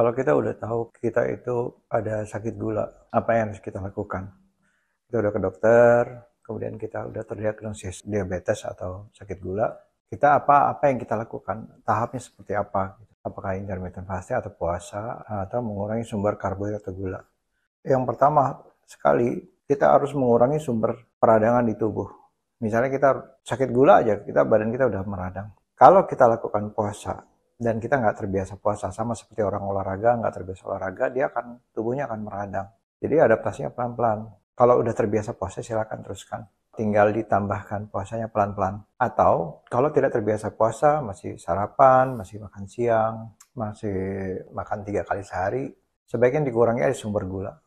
Kalau kita udah tahu kita itu ada sakit gula, apa yang harus kita lakukan? Kita udah ke dokter, kemudian kita udah terdiagnosis diabetes atau sakit gula. Kita apa yang kita lakukan? Tahapnya seperti apa? Apakah intermittent fasting atau puasa atau mengurangi sumber karbohidrat atau gula? Yang pertama sekali, kita harus mengurangi sumber peradangan di tubuh. Misalnya kita sakit gula aja, badan kita udah meradang. Kalau kita lakukan puasa dan kita nggak terbiasa puasa, sama seperti orang olahraga nggak terbiasa olahraga, tubuhnya akan meradang. Jadi adaptasinya pelan-pelan. Kalau udah terbiasa puasa, silakan teruskan. Tinggal ditambahkan puasanya pelan-pelan. Atau kalau tidak terbiasa puasa, masih sarapan, masih makan siang, masih makan 3 kali sehari, sebaiknya dikurangi aja sumber gula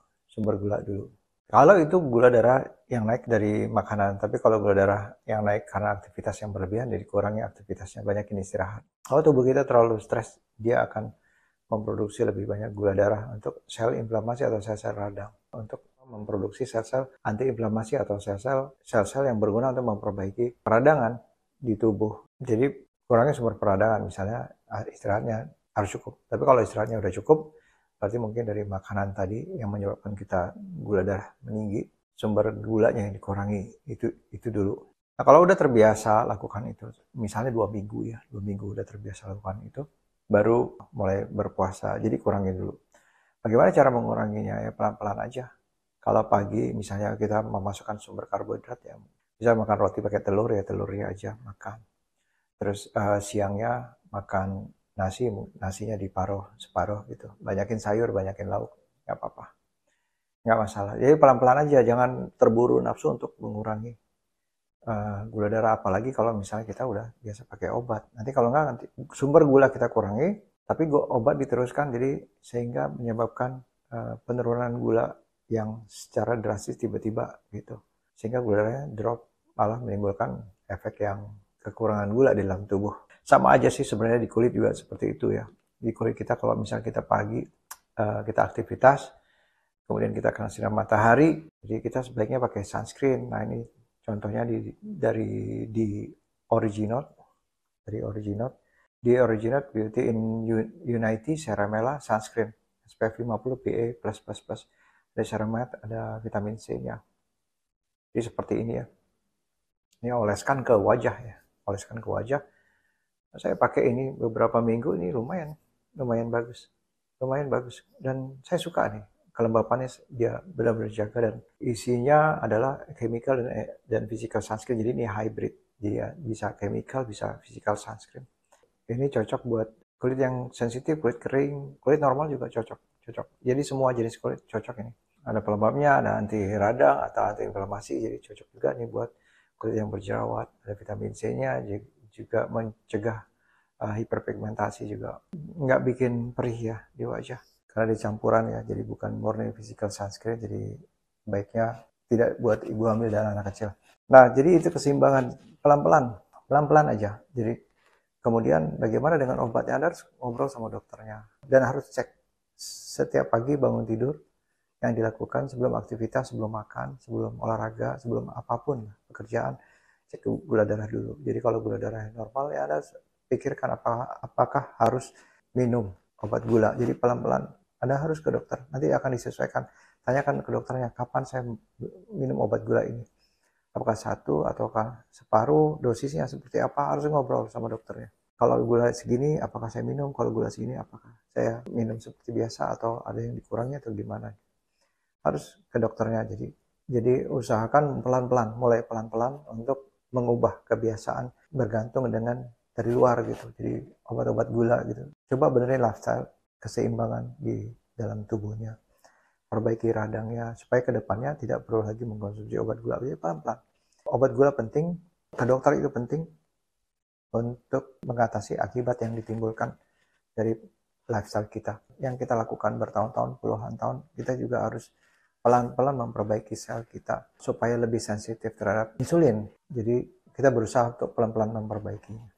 dulu. Kalau itu gula darah yang naik dari makanan, tapi kalau gula darah yang naik karena aktivitas yang berlebihan, jadi kurangi aktivitasnya, banyakin istirahat. Kalau tubuh kita terlalu stres, dia akan memproduksi lebih banyak gula darah untuk sel inflamasi atau sel-sel radang, untuk memproduksi sel-sel antiinflamasi atau sel-sel yang berguna untuk memperbaiki peradangan di tubuh. Jadi kurangi sumber peradangan, misalnya istirahatnya harus cukup. Tapi kalau istirahatnya udah cukup, berarti mungkin dari makanan tadi yang menyebabkan kita gula darah meninggi, sumber gulanya yang dikurangi, itu dulu. Nah, kalau udah terbiasa lakukan itu, misalnya 2 minggu ya, 2 minggu udah terbiasa lakukan itu, baru mulai berpuasa, jadi kurangi dulu. Bagaimana cara menguranginya? Ya pelan-pelan aja. Kalau pagi misalnya kita memasukkan sumber karbohidrat, ya bisa makan roti pakai telur, ya telurnya aja makan. Terus siangnya makan nasinya separuh gitu. Banyakin sayur, banyakin lauk, nggak apa-apa. Nggak masalah. Jadi pelan-pelan aja, jangan terburu nafsu untuk mengurangi gula darah. Apalagi kalau misalnya kita udah biasa pakai obat. Nanti kalau nggak, nanti sumber gula kita kurangi, tapi obat diteruskan, jadi sehingga menyebabkan penurunan gula yang secara drastis tiba-tiba gitu. Sehingga gula darahnya drop, malah menimbulkan efek yang kekurangan gula di dalam tubuh. Sama aja sih sebenarnya di kulit juga seperti itu ya. Di kulit kita kalau misalnya kita pagi kita aktivitas, kemudian kita kena sinar matahari, jadi kita sebaiknya pakai sunscreen. Nah ini contohnya di Original, di Original Beauty in Unity Ceramela Sunscreen SPF 50 PA+++. Ada ceramide, ada vitamin C-nya. Jadi seperti ini ya. Ini oleskan ke wajah ya. Oleskan ke wajah. Saya pakai ini beberapa minggu, ini lumayan bagus. Lumayan bagus. Dan saya suka nih. Kelembapannya dia benar-benar jaga, dan isinya adalah chemical dan physical sunscreen. Jadi ini hybrid. Jadi ya, bisa chemical, bisa physical sunscreen. Ini cocok buat kulit yang sensitif, kulit kering, kulit normal juga cocok. Jadi semua jenis kulit cocok ini. Ada pelembabnya, ada anti radang atau anti inflamasi, jadi cocok juga nih buat kulit yang berjerawat. Ada vitamin C-nya, juga mencegah hiperpigmentasi juga. Nggak bikin perih ya di wajah. Karena dicampuran ya, jadi bukan murni physical sunscreen, jadi baiknya tidak buat ibu hamil dan anak kecil. Nah, jadi itu keseimbangan, pelan-pelan aja. Jadi kemudian bagaimana dengan obatnya? Anda harus ngobrol sama dokternya. Dan harus cek setiap pagi bangun tidur yang dilakukan sebelum aktivitas, sebelum makan, sebelum olahraga, sebelum apapun pekerjaan, cek gula darah dulu. Jadi kalau gula darah normal, ya Anda pikirkan apakah harus minum obat gula. Jadi pelan-pelan Anda harus ke dokter. Nanti akan disesuaikan. Tanyakan ke dokternya, kapan saya minum obat gula ini. Apakah 1 ataukah separuh, dosisnya seperti apa, harus ngobrol sama dokternya. Kalau gula segini, apakah saya minum? Kalau gula segini, apakah saya minum seperti biasa atau ada yang dikurangi atau gimana? Harus ke dokternya. Jadi usahakan pelan-pelan, mulai pelan-pelan untuk mengubah kebiasaan bergantung dengan dari luar gitu. Jadi obat-obat gula gitu. Coba benerin lifestyle, keseimbangan di dalam tubuhnya. Perbaiki radangnya supaya kedepannya tidak perlu lagi mengkonsumsi obat gula. Jadi pelan-pelan. Obat gula penting, ke dokter itu penting untuk mengatasi akibat yang ditimbulkan dari lifestyle kita. Yang kita lakukan bertahun-tahun, puluhan tahun, kita juga harus pelan-pelan memperbaiki sel kita supaya lebih sensitif terhadap insulin. Jadi kita berusaha untuk pelan-pelan memperbaikinya.